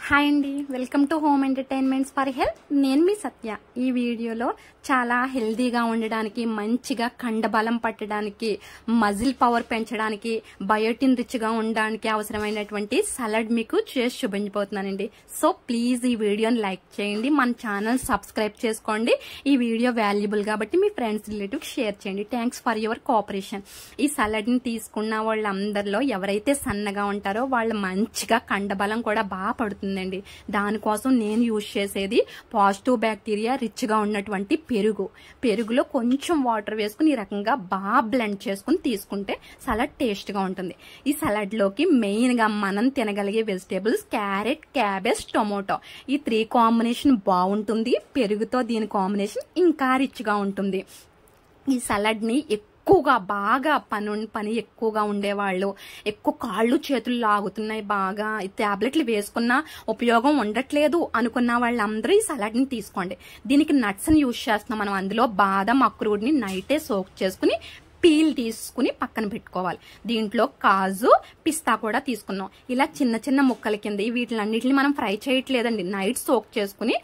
Hi అండి, welcome to home entertainments for health. నేను మీ సత్య. ఈ వీడియోలో చాలా హెల్దీగా ఉండడానికి, మంచిగా కండబలం పట్టడానికి, మజిల్ పవర్ పెంచడానికి, బయోటిన్ రిచ్గా ఉండడానికి అవసరమైనటువంటి సలాడ్ మీకు చేసి చూపించబోతున్నానండి. సో ప్లీజ్ ఈ వీడియోని లైక్ చేయండి, మన ఛానల్ సబ్స్క్రైబ్ చేసుకోండి. ఈ వీడియో వాల్యుబుల్ కాబట్టి మీ ఫ్రెండ్స్ రిలేటివ్స్ షేర్ చేయండి. Thanks for your cooperation. ఈ సలాడ్ని తీసుకున్న వాళ్ళందరిలో ఎవరైతే సన్నగా ఉంటారో వాళ్ళు మంచిగా కండబలం కూడా బాగా పడుతుంది. దానికోసం నేను యూజ్ చేసేది పాజిటివ్ బ్యాక్టీరియా రిచ్ గా ఉన్నటువంటి పెరుగులో కొంచెం వాటర్ వేసుకుని ఈ రకంగా బాగా బ్లెండ్ చేసుకుని తీసుకుంటే సలాడ్ టేస్ట్ గా ఉంటుంది. ఈ సలాడ్ లోకి మెయిన్ గా మనం తినగలిగే వెజిటేబుల్స్ క్యారెట్, క్యాబేజ్, టొమాటో, ఈ 3 కాంబినేషన్ బాగుంటుంది. పెరుగుతో దీని కాంబినేషన్ ఇంకా రిచ్ గా ఉంటుంది. ఈ సలాడ్ ని ఎక్కువగా బాగా పని ఎక్కువగా ఉండేవాళ్ళు, ఎక్కువ కాళ్ళు చేతులు లాగుతున్నాయి, బాగా టాబ్లెట్లు వేసుకున్నా ఉపయోగం ఉండట్లేదు అనుకున్న వాళ్ళందరూ ఈ సలాడ్ ని తీసుకోండి. దీనికి నట్స్ ని యూజ్ చేస్తున్నాం మనం. అందులో బాదం, అక్రూట్ ని నైటే సోక్ చేసుకుని పీల్ తీసుకుని పక్కన పెట్టుకోవాలి. దీంట్లో కాజు, పిస్తా కూడా తీసుకున్నాం. ఇలా చిన్న చిన్న ముక్కల కింద వీటిలన్నిటిని మనం ఫ్రై చేయట్లేదండి. నైట్ సోక్ చేసుకుని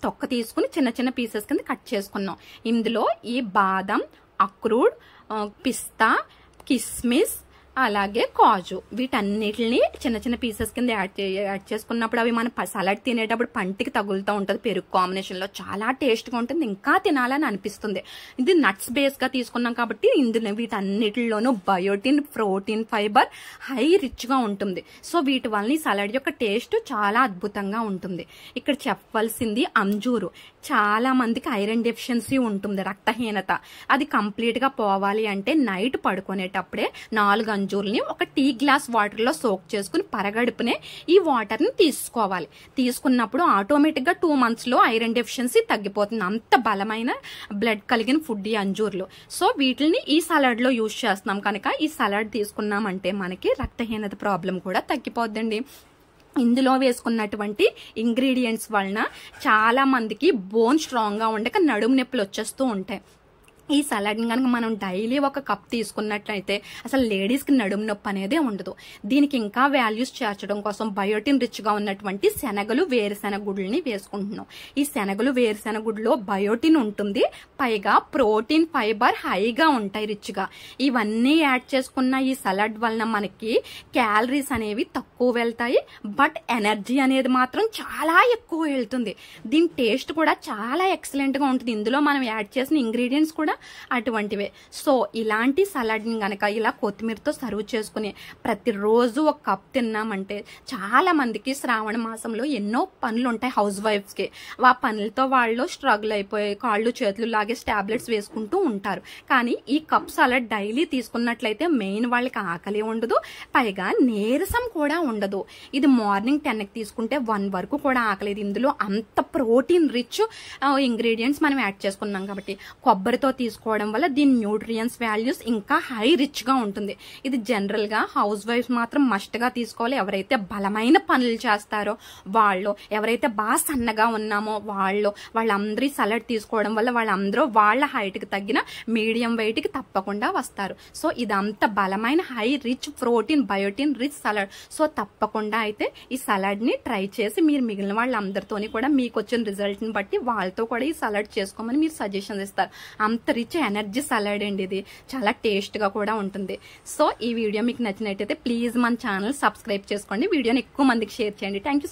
తొక్క తీసుకుని చిన్న చిన్న పీసెస్ కింద కట్ చేసుకున్నాం. ఇందులో ఈ బాదం, అక్రూట్, పిస్తా, కిస్మిస్, అలాగే కాజు, వీటన్నిటిని చిన్న చిన్న పీసెస్ కింద యాడ్ చేసుకున్నప్పుడు అవి మన సలాడ్ తినేటప్పుడు పంటికి తగులుతూ ఉంటుంది. పెరుగు కాంబినేషన్ లో చాలా టేస్ట్ గా ఉంటుంది, ఇంకా తినాలని అనిపిస్తుంది. ఇది నట్స్ బేస్ గా తీసుకున్నాం కాబట్టి ఇందులో వీటన్నిటిలోనూ biotin, protein, fibre high rich గా ఉంటుంది. సో వీటి వల్ల ఈ సలాడ్ యొక్క టేస్ట్ చాలా అద్భుతంగా ఉంటుంది. ఇక్కడ చెప్పవలసింది అంజూరు. చాలా మందికి ఐరన్ డెఫిషియన్సీ ఉంటుంది, రక్తహీనత. అది కంప్లీట్ గా పోవాలి అంటే నైట్ పడుకునేటప్పుడే 4 అంజూర్ని ఒక టీ గ్లాస్ వాటర్ లో సోక్ చేసుకుని పరగడుపునే ఈ వాటర్ ని తీసుకోవాలి. తీసుకున్నప్పుడు ఆటోమేటిక్ గా 2 months లో ఐరన్ డెఫిషియన్సీ తగ్గిపోతుంది. అంత బలమైన బ్లడ్ కలిగిన ఫుడ్ ఈ అంజూర్లు. సో వీటిని ఈ సలాడ్ లో యూజ్ చేస్తున్నాం కనుక ఈ సలాడ్ తీసుకున్నామంటే మనకి రక్తహీనత ప్రాబ్లం కూడా తగ్గిపోద్దండి. ఇందులో వేసుకున్నటువంటి ఇంగ్రీడియంట్స్ వలన చాలా మందికి బోన్ స్ట్రాంగ్ గా ఉండక నడుము నొప్పులు వచ్చేస్తూ ఉంటాయి. ఈ సలాడ్ కనుక మనం డైలీ ఒక కప్ తీసుకున్నట్లయితే అసలు లేడీస్ కి నడుము నొప్పి అనేది ఉండదు. దీనికి ఇంకా వాల్యూస్ చేర్చడం కోసం బయోటిన్ రిచ్ గా ఉన్నటువంటి శనగలు, వేరుశెనగ గుడ్లని వేసుకుంటున్నాం. ఈ శనగలు, వేరుశెనగ గుడ్లో బయోటిన్ ఉంటుంది, పైగా ప్రోటీన్, ఫైబర్ హైగా ఉంటాయి రిచ్ గా. ఇవన్నీ యాడ్ చేసుకున్న ఈ సలాడ్ వలన మనకి క్యాలరీస్ అనేవి తక్కువ వెళ్తాయి, బట్ ఎనర్జీ అనేది మాత్రం చాలా ఎక్కువ వెళ్తుంది. దీని టేస్ట్ కూడా చాలా ఎక్సలెంట్ గా ఉంటుంది. ఇందులో మనం యాడ్ చేసిన ఇంగ్రీడియంట్స్ కూడా అటువంటివే. సో ఇలాంటి సలాడ్ ని గనక ఇలా కొత్తిమీరతో సర్వ్ చేసుకుని ప్రతిరోజు ఒక కప్ తిన్నామంటే, చాలా మందికి శ్రావణ మాసంలో ఎన్నో పనులు ఉంటాయి హౌస్ వైఫ్స్ కి. ఆ పనులతో వాళ్ళు స్ట్రగుల్ అయిపోయి కాళ్ళు చేతులు లాగే టాబ్లెట్స్ వేసుకుంటూ ఉంటారు. కానీ ఈ కప్ సలాడ్ డైలీ తీసుకున్నట్లయితే మెయిన్ వాళ్ళకి ఆకలి ఉండదు, పైగా నీరసం కూడా ఉండదు. ఇది మార్నింగ్ 10కి తీసుకుంటే 1 వరకు కూడా ఆకలేదు. ఇందులో అంత ప్రోటీన్ రిచ్ ఇంగ్రీడియంట్స్ మనం యాడ్ చేసుకున్నాం కాబట్టి కొబ్బరితో తీసుకోవడం వల్ల దీని న్యూట్రియన్స్ వాల్యూస్ ఇంకా హై రిచ్ గా ఉంటుంది. ఇది జనరల్ గా హౌస్ వైఫ్స్ మాత్రం మస్ట్ గా తీసుకోవాలి. ఎవరైతే బలమైన పనులు చేస్తారో వాళ్ళు, ఎవరైతే బాగా సన్నగా ఉన్నామో వాళ్ళందరూ సలాడ్ తీసుకోవడం వల్ల వాళ్ళందరూ వాళ్ళ హైట్ కి తగ్గిన మీడియం వెయిట్ కి తప్పకుండా వస్తారు. సో ఇదంతా బలమైన high rich protein, biotin rich salad. So తప్పకుండా అయితే ఈ సలాడ్ ని ట్రై చేసి మీరు మిగిలిన వాళ్ళందరితోని కూడా మీకు వచ్చిన రిజల్ట్ ని బట్టి వాళ్ళతో కూడా ఈ సలాడ్ చేసుకోమని మీరు సజెషన్స్ ఇస్తారు. అంత రిచ్ ఎనర్జీ సలాడ్ అండి. ఇది చాలా టేస్ట్ గా కూడా ఉంటుంది. సో ఈ వీడియో మీకు నచ్చినట్టయితే ప్లీజ్ మన ఛానల్ సబ్స్క్రైబ్ చేసుకోండి. వీడియోని ఎక్కువ మందికి షేర్ చేయండి. Thank you.